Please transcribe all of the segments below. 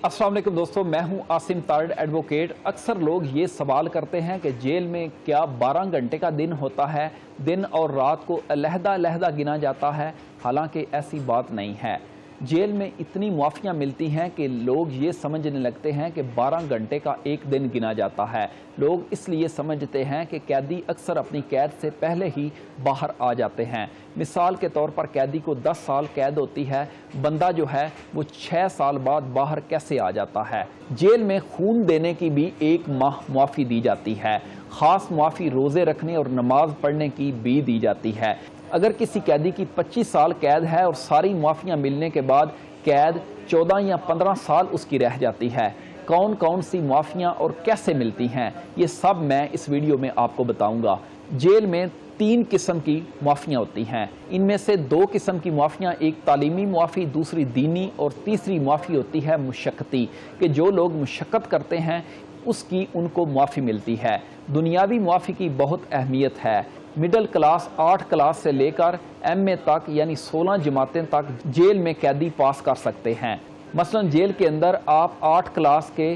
अस्सलाम वालेकुम दोस्तों, मैं हूं आसिम तारड़ एडवोकेट। अक्सर लोग ये सवाल करते हैं कि जेल में क्या 12 घंटे का दिन होता है, दिन और रात को अलहदा गिना जाता है। हालांकि ऐसी बात नहीं है। जेल में इतनी मुआफ़ियाँ मिलती हैं कि लोग ये समझने लगते हैं कि 12 घंटे का एक दिन गिना जाता है। लोग इसलिए समझते हैं कि कैदी अक्सर अपनी कैद से पहले ही बाहर आ जाते हैं। मिसाल के तौर पर कैदी को 10 साल कैद होती है, बंदा जो है वो 6 साल बाद बाहर कैसे आ जाता है। जेल में खून देने की भी 1 माह मुआफ़ी दी जाती है। ख़ास मुआफ़ी रोज़े रखने और नमाज पढ़ने की भी दी जाती है। अगर किसी कैदी की 25 साल कैद है और सारी मुआफ़ियाँ मिलने के बाद कैद 14 या 15 साल उसकी रह जाती है। कौन कौन सी मुआफ़ियाँ और कैसे मिलती हैं, ये सब मैं इस वीडियो में आपको बताऊंगा। जेल में 3 किस्म की मुआफ़ियाँ होती हैं। इनमें से 2 किस्म की मुआफ़ियाँ, एक तालीमी मुआफ़ी, दूसरी दीनी, और तीसरी मुआफ़ी होती है मुशक्क़ती, कि जो लोग मुशक्क़त करते हैं उसकी उनको मुआफ़ी मिलती है। दुनियावी मुआफ़ी की बहुत अहमियत है। मिडिल क्लास 8 क्लास से लेकर MA तक यानी 16 जमातें तक जेल में कैदी पास कर सकते हैं। मसलन जेल के अंदर आप 8 क्लास के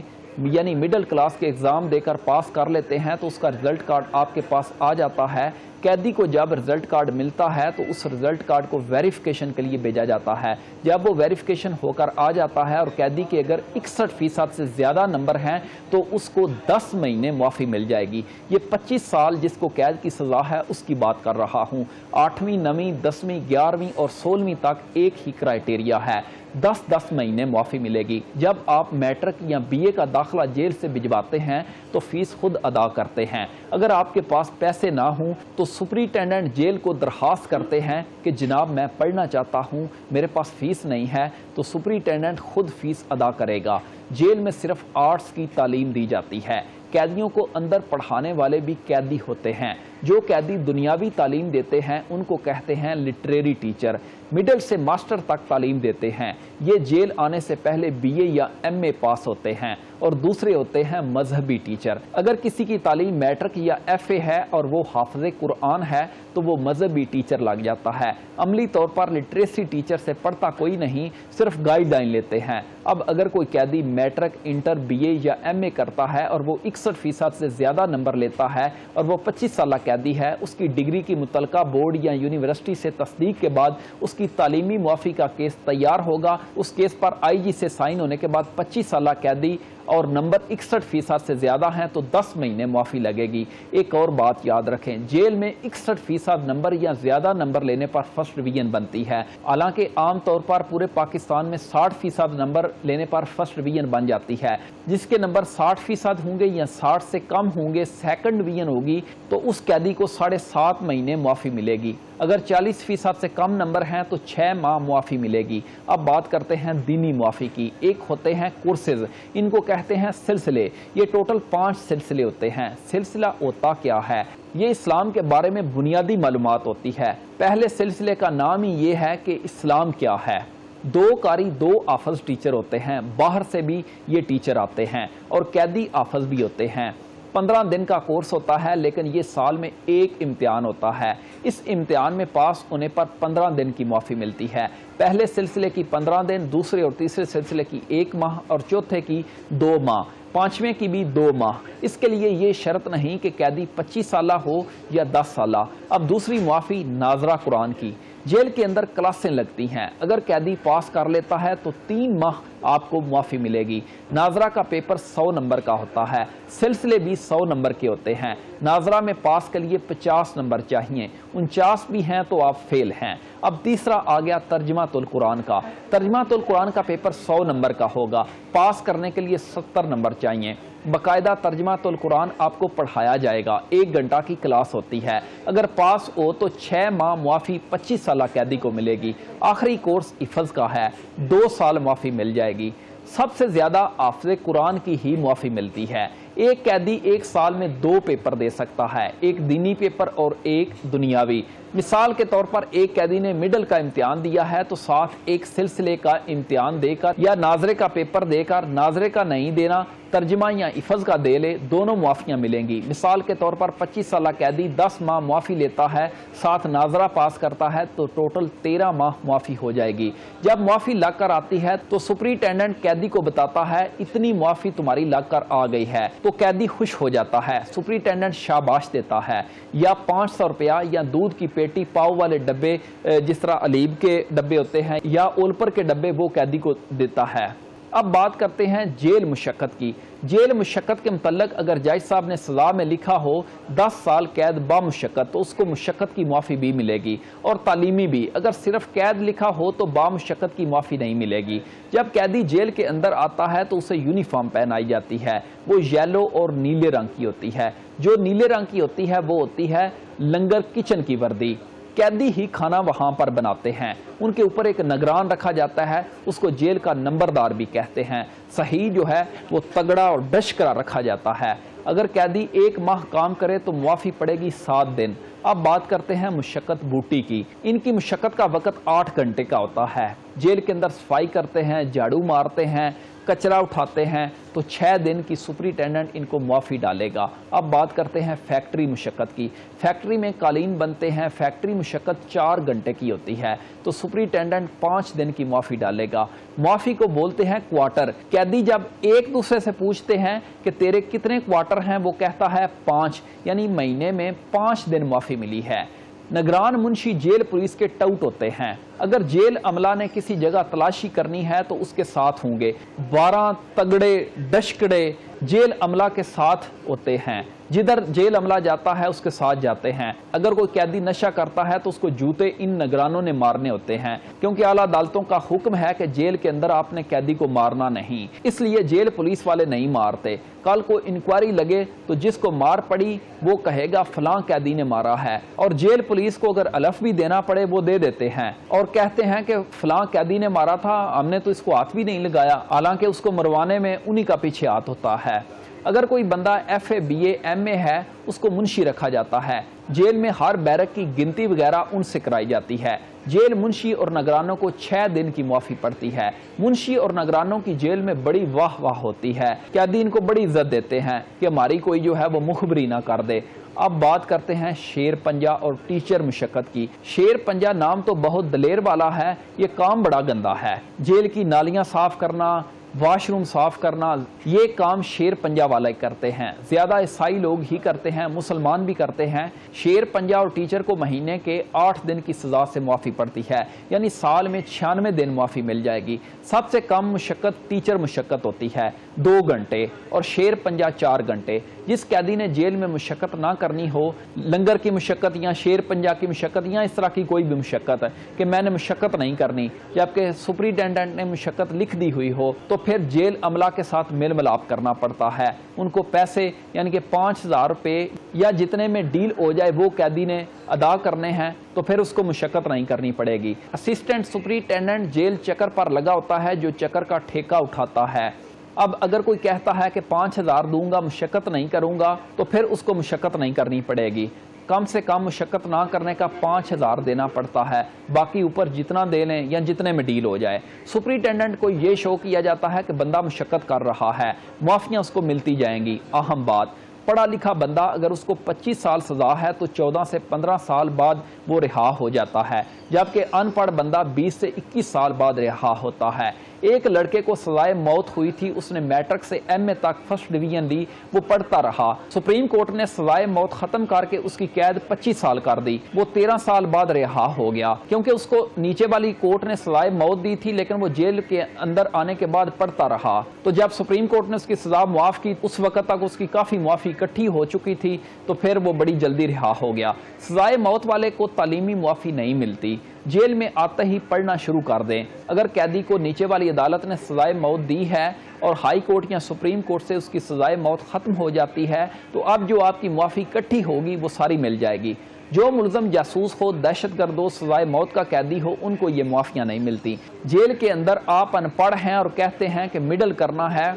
यानी मिडिल क्लास के एग्ज़ाम देकर पास कर लेते हैं तो उसका रिज़ल्ट कार्ड आपके पास आ जाता है। कैदी को जब रिज़ल्ट कार्ड मिलता है तो उस रिज़ल्ट कार्ड को वेरिफिकेशन के लिए भेजा जाता है। जब वो वेरिफिकेशन होकर आ जाता है और कैदी के अगर 61% से ज़्यादा नंबर हैं तो उसको 10 महीने मुआफ़ी मिल जाएगी। ये 25 साल जिसको कैद की सज़ा है उसकी बात कर रहा हूँ। 8वीं, 9वीं, 10वीं, 11वीं और 16वीं तक एक ही क्राइटेरिया है, 10-10 महीने मुआफ़ी मिलेगी। जब आप मैट्रिक या BA का दाखिला जेल से भिजवाते हैं तो फ़ीस खुद अदा करते हैं। अगर आपके पास पैसे ना हों तो सुपरिटेंडेंट जेल को दरख्वास्त करते हैं कि जनाब मैं पढ़ना चाहता हूँ, मेरे पास फ़ीस नहीं है, तो सुपरिटेंडेंट खुद फ़ीस अदा करेगा। जेल में सिर्फ आर्ट्स की तालीम दी जाती है। कैदियों को अंदर पढ़ाने वाले भी कैदी होते हैं। जो कैदी दुनियावी तालीम देते हैं उनको कहते हैं लिटरेरी टीचर। मिडिल से मास्टर तक तालीम देते हैं। ये जेल आने से पहले BA या MA पास होते हैं। और दूसरे होते हैं मजहबी टीचर। अगर किसी की तालीम मैट्रिक या FA है और वो हाफ़िज़े कुरान है तो वो मजहबी टीचर लग जाता है। अमली तौर पर लिटरेसी टीचर से पढ़ता कोई नहीं, सिर्फ गाइडलाइन लेते हैं। अब अगर कोई कैदी मैट्रिक, इंटर, BA या MA करता है और वो 61% से ज़्यादा नंबर लेता है और वो 25 साल कैदी है, उसकी डिग्री की मुतलका बोर्ड या यूनिवर्सिटी से तस्दीक के बाद उसकी तालीमी मुआफ़ी का केस तैयार होगा। उस केस पर IG से साइन होने के बाद 25 साल कैदी और नंबर 61% से ज़्यादा हैं तो 10 महीने मुआफ़ी लगेगी। एक और बात याद रखें, जेल में 61% नंबर या ज़्यादा नंबर लेने पर फर्स्ट डिवीज़न बनती है। हालांकि आम तौर पर पूरे पाकिस्तान में 60% नंबर लेने पर फर्स्ट डिवीज़न बन जाती है। जिसके नंबर 60% होंगे या 60 से कम होंगे, सेकंड डिवीज़न होगी, तो उस कैदी को 7.5 महीने मुआफ़ी मिलेगी। अगर 40% से कम नंबर हैं तो 6 माह मुआफ़ी मिलेगी। अब बात करते हैं दीनी मुआफ़ी की। एक होते हैं कोर्सेज, इनको कहते हैं सिलसिले। ये टोटल 5 सिलसिले होते हैं। सिलसिला होता क्या है? ये इस्लाम के बारे में बुनियादी मालूमात होती है। पहले सिलसिले का नाम ही ये है कि इस्लाम क्या है। 2 कारी 2 हाफ़िज़ टीचर होते हैं, बाहर से भी ये टीचर आते हैं और कैदी हाफ़िज़ भी होते हैं। 15 दिन का कोर्स होता है, लेकिन ये साल में एक इम्तिहान होता है। इस इम्तिहान में पास होने पर 15 दिन की मुआफ़ी मिलती है। पहले सिलसिले की 15 दिन, दूसरे और तीसरे सिलसिले की 1 माह और चौथे की 2 माह, 5वें की भी 2 माह। इसके लिए ये शर्त नहीं कि कैदी 25 साल हो या 10 साल। अब दूसरी मुआफ़ी नाज़रा कुरान की। जेल के अंदर क्लासें लगती हैं। अगर कैदी पास कर लेता है तो 3 माह आपको मुआफ़ी मिलेगी। नाज़रा का पेपर 100 नंबर का होता है। सिलसिले भी 100 नंबर के होते हैं। नाज़रा में पास के लिए 50 नंबर चाहिए, 49 भी हैं तो आप फेल हैं। अब तीसरा आ गया तर्जुमातुल कुरान का। तर्जुमातुल कुरान का पेपर 100 नंबर का होगा। पास करने के लिए 70 नंबर चाहिए। बाकायदा तर्जुमातुल कुरान आपको पढ़ाया जाएगा, 1 घंटा की क्लास होती है। अगर पास हो तो 6 माह मुआफ़ी 25 साल कैदी को मिलेगी। आखिरी कोर्स हिफ़्ज़ का है, 2 साल मुआफ़ी मिल जाएगी। सबसे ज़्यादा हाफ़िज़े कुरान की ही मुआफ़ी मिलती है। एक कैदी 1 साल में 2 पेपर दे सकता है, एक दीनी पेपर और एक दुनियावी। مثال کے طور پر ایک قیدی نے مڈل کا امتحان دیا ہے تو ساتھ ایک سلسلے کا امتحان دے کر یا ناظرے کا پیپر دے کر ناظرے کا نہیں دینا، ترجمہ یا حفظ کا دے لے، دونوں معافیاں ملیں گی۔ مثال کے طور پر 25 سالہ قیدی 10 ماہ معافی لیتا ہے، ساتھ ناظرہ پاس کرتا ہے تو ٹوٹل 13 ماہ معافی ہو جائے گی۔ جب معافی لگ کر آتی ہے تو سپرنٹینڈنٹ قیدی کو بتاتا ہے اتنی معافی تمہاری لگ کر آ گئی ہے تو قیدی خوش ہو جاتا ہے، سپرنٹینڈنٹ شاباش دیتا ہے، یا 500 روپیہ یا دودھ کی پیٹی، پاؤ والے ڈبے جس طرح علیب کے ڈبے ہوتے ہیں یا اولپر کے ڈبے وہ قیدی کو دیتا ہے۔ اب بات کرتے ہیں جیل مشقت کی۔ جیل مشقت کے متعلق اگر جج صاحب نے سزا میں لکھا ہو 10 سال قید با مشقت تو اس کو مشقت کی معافی بھی ملے گی، اور تعلیمی بھی۔ اگر صرف قید لکھا ہو تو با مشقت کی معافی نہیں ملے گی۔ جب قیدی جیل کے اندر آتا ہے تو اسے یونیفارم پہنائی جاتی ہے، وہ یلو اور نیلے رنگ کی ہوتی ہے۔ جو نیلے رنگ کی ہوتی ہے وہ ہوتی ہے لنگر کچن کی وردی۔ قیدی ہی کھانا وہاں پر بناتے ہیں، ان کے اوپر ایک نگران رکھا جاتا ہے، اس کو جیل کا نمبردار بھی کہتے ہیں۔ صحیح جو ہے وہ تگڑا اور ڈشکرا رکھا جاتا ہے۔ اگر قیدی 1 ماہ کام کرے تو معافی پڑے گی 7 دن۔ اب بات کرتے ہیں مشقت بوٹی کی۔ ان کی مشقت کا وقت 8 گھنٹے کا ہوتا ہے۔ جیل کے اندر صفائی کرتے ہیں، جھاڑو مارتے ہیں، کچرا اٹھاتے ہیں، تو 6 دن کی سپرنٹینڈنٹ ان کو معافی ڈالے گا۔ اب بات کرتے ہیں فیکٹری مشقت کی۔ فیکٹری میں قالین بنتے ہیں، فیکٹری مشقت 4 گھنٹے کی ہوتی ہے، تو سپرنٹینڈنٹ 5 دن کی معافی ڈالے گا۔ معافی کو بولتے ہیں کوارٹر۔ قیدی جب ایک دوسرے سے پوچھتے ہیں کہ تیرے کتنے کوارٹر ہیں، وہ کہتا ہے 5، یعنی مہینے میں 5 دن معافی ملی ہے۔ نگران منشی جیل پولیس کے ٹاؤٹ ہوتے ہیں۔ اگر جیل عملہ نے کسی جگہ تلاشی کرنی ہے تو اس کے ساتھ ہوں گے۔ 12 تگڑے ڈشکڑے جیل عملہ کے ساتھ ہوتے ہیں، جدھر جیل عملہ جاتا ہے اس کے ساتھ جاتے ہیں۔ اگر کوئی قیدی نشہ کرتا ہے تو اس کو جوتے ان نگرانوں نے مارنے ہوتے ہیں، کیونکہ اعلیٰ عدالتوں کا حکم ہے کہ جیل کے اندر آپ نے قیدی کو مارنا نہیں، اس لیے جیل پولیس والے نہیں مارتے۔ کل کو انکوائری لگے تو جس کو مار پڑی وہ کہے گا فلاں قیدی نے مارا ہے، اور جیل پولیس کو اگر علف بھی دینا پڑے وہ دے دیتے ہیں اور کہتے ہیں کہ فلاں قیدی نے مارا تھا، ہم نے تو اس کو ہاتھ بھی نہیں لگایا، حالانکہ اس کو مروانے میں انہی کا پیچھے ہاتھ ہوتا ہے۔ اگر کوئی بندہ FA BA MA ہے اس کو منشی رکھا جاتا ہے۔ جیل میں ہر بیرک کی گنتی وغیرہ ان سے کرائی جاتی ہے۔ جیل منشی اور نگرانوں کو 6 دن کی معافی پڑتی ہے۔ منشی اور نگرانوں کی جیل میں بڑی واہ واہ ہوتی ہے، قیدی ان کو بڑی عزت دیتے ہیں کہ ہماری کوئی جو ہے وہ مخبری نہ کر دے۔ اب بات کرتے ہیں شیر پنجہ اور ٹیچر مشقت کی۔ شیر پنجہ نام تو بہت دلیر والا ہے، یہ کام بڑا گندا ہے۔ جیل کی نالیاں صاف کرنا، واش روم صاف کرنا، یہ کام شیر پنجہ والے کرتے ہیں۔ زیادہ عیسائی لوگ ہی کرتے ہیں، مسلمان بھی کرتے ہیں۔ شیر پنجہ اور ٹیچر کو مہینے کے 8 دن کی سزا سے معافی پڑتی ہے، یعنی سال میں 96 دن معافی مل جائے گی۔ سب سے کم مشقت ٹیچر مشقت ہوتی ہے 2 گھنٹے اور شیر پنجہ 4 گھنٹے۔ جس قیدی نے جیل میں مشقت نہ کرنی ہو، لنگر کی مشقت یا شیر پنجہ کی مشقت یا اس طرح کی کوئی بھی مشقت کہ میں نے مشقت نہیں کرنی، جبکہ سپرنٹینڈنٹ نے مشقت لکھ دی ہوئی ہو، تو پھر جیل عملہ کے ساتھ میل ملاپ کرنا پڑتا ہے۔ ان کو پیسے یعنی کہ 5000 روپے یا جتنے میں ڈیل ہو جائے وہ قیدی نے ادا کرنے ہیں، تو پھر اس کو مشقت نہیں کرنی پڑے گی۔ اسسٹنٹ سپرنٹینڈنٹ جیل چکر پر لگا ہوتا ہے جو چکر کا ٹھیکہ اٹھاتا ہے۔ اب اگر کوئی کہتا ہے کہ 5000 دوں گا، مشقت نہیں کروں گا، تو پھر اس کو مشقت نہیں کرنی پڑے گی۔ کم سے کم مشقت نہ کرنے کا 5000 دینا پڑتا ہے، باقی اوپر جتنا دے لیں یا جتنے میں ڈیل ہو جائے۔ سپرنٹینڈنٹ کو یہ شو کیا جاتا ہے کہ بندہ مشقت کر رہا ہے، معافیاں اس کو ملتی جائیں گی۔ اہم بات، پڑھا لکھا بندہ اگر اس کو 25 سال سزا ہے تو 14 سے 15 سال بعد وہ رہا ہو جاتا ہے، جبکہ ان پڑھ بندہ 20 سے 21 سال بعد رہا ہوتا ہے۔ ایک لڑکے کو سزائے موت ہوئی تھی، اس نے میٹرک سے MA تک فرسٹ ڈویژن لی، وہ پڑھتا رہا۔ سپریم کورٹ نے سزائے موت ختم کر کے اس کی قید 25 سال کر دی، وہ 13 سال بعد رہا ہو گیا، کیونکہ اس کو نیچے والی کورٹ نے سزائے موت دی تھی لیکن وہ جیل کے اندر آنے کے بعد پڑھتا رہا۔ تو جب سپریم کورٹ نے اس کی سزا معاف کی، اس وقت تک اس کی کافی معافی اکٹھی ہو چکی تھی، تو پھر وہ بڑی جلدی رہا ہو گیا۔ سزائے موت والے کو تعلیمی معافی نہیں ملتی، جیل میں آتے ہی پڑھنا شروع کر دیں۔ اگر قیدی کو نیچے والی عدالت نے سزائے موت دی ہے اور ہائی کورٹ یا سپریم کورٹ سے اس کی سزائے موت ختم ہو جاتی ہے، تو اب جو آپ کی معافی اکٹھی ہوگی وہ ساری مل جائے گی۔ جو ملزم جاسوس ہو، دہشت گرد ہو، سزائے موت کا قیدی ہو، ان کو یہ معافیاں نہیں ملتی۔ جیل کے اندر آپ ان پڑھ ہیں اور کہتے ہیں کہ مڈل کرنا ہے،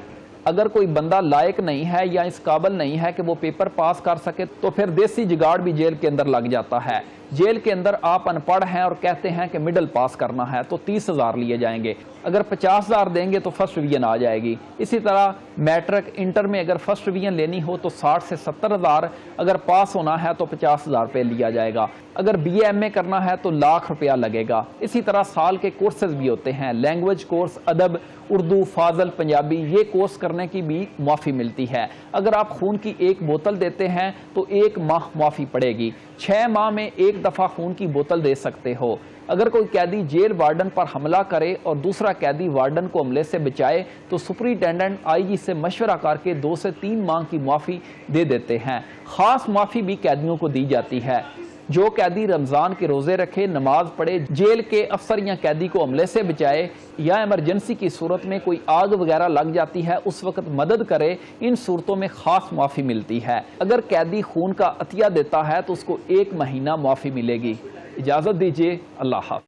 اگر کوئی بندہ لائق نہیں ہے یا اس قابل نہیں ہے کہ وہ پیپر پاس کر سکے، تو پھر دیسی جگاڑ بھی جیل کے اندر لگ جاتا ہے۔ जेल के अंदर आप अनपढ़ हैं और कहते हैं कि मिडिल पास करना है तो 30,000 लिए जाएंगे। अगर 50,000 देंगे तो फर्स्ट डिवीजन आ जाएगी। इसी तरह मैट्रिक इंटर में अगर फर्स्ट डिवीजन लेनी हो तो 60 से 70,000, अगर पास होना है तो 50,000 रुपये लिया जाएगा। अगर BA MA करना है तो लाख रुपया लगेगा। इसी तरह साल के कोर्सेज भी होते हैं, लैंग्वेज कोर्स, अदब, उर्दू, फाजल, पंजाबी, ये कोर्स करने की भी माफ़ी मिलती है। अगर आप खून की 1 बोतल देते हैं तो 1 माह माफ़ी पड़ेगी। 6 माह में 1 दफ़ा खून की बोतल दे सकते हो। अगर कोई कैदी जेल वार्डन पर हमला करे और दूसरा कैदी वार्डन को हमले से बचाए तो सुपरिटेंडेंट IG से मशवरा करके 2 से 3 माह की माफ़ी दे देते हैं। ख़ास माफ़ी भी कैदियों को दी जाती है। जो कैदी रमज़ान के रोज़े रखे, नमाज पढ़े, जेल के अफसर या कैदी को हमले से बचाए या इमरजेंसी की सूरत में कोई आग वगैरह लग जाती है उस वक्त मदद करे, इन सूरतों में ख़ास माफ़ी मिलती है। अगर कैदी खून का अतिया देता है तो उसको 1 महीना माफ़ी मिलेगी। इजाज़त दीजिए, अल्लाह हाफ़िज़।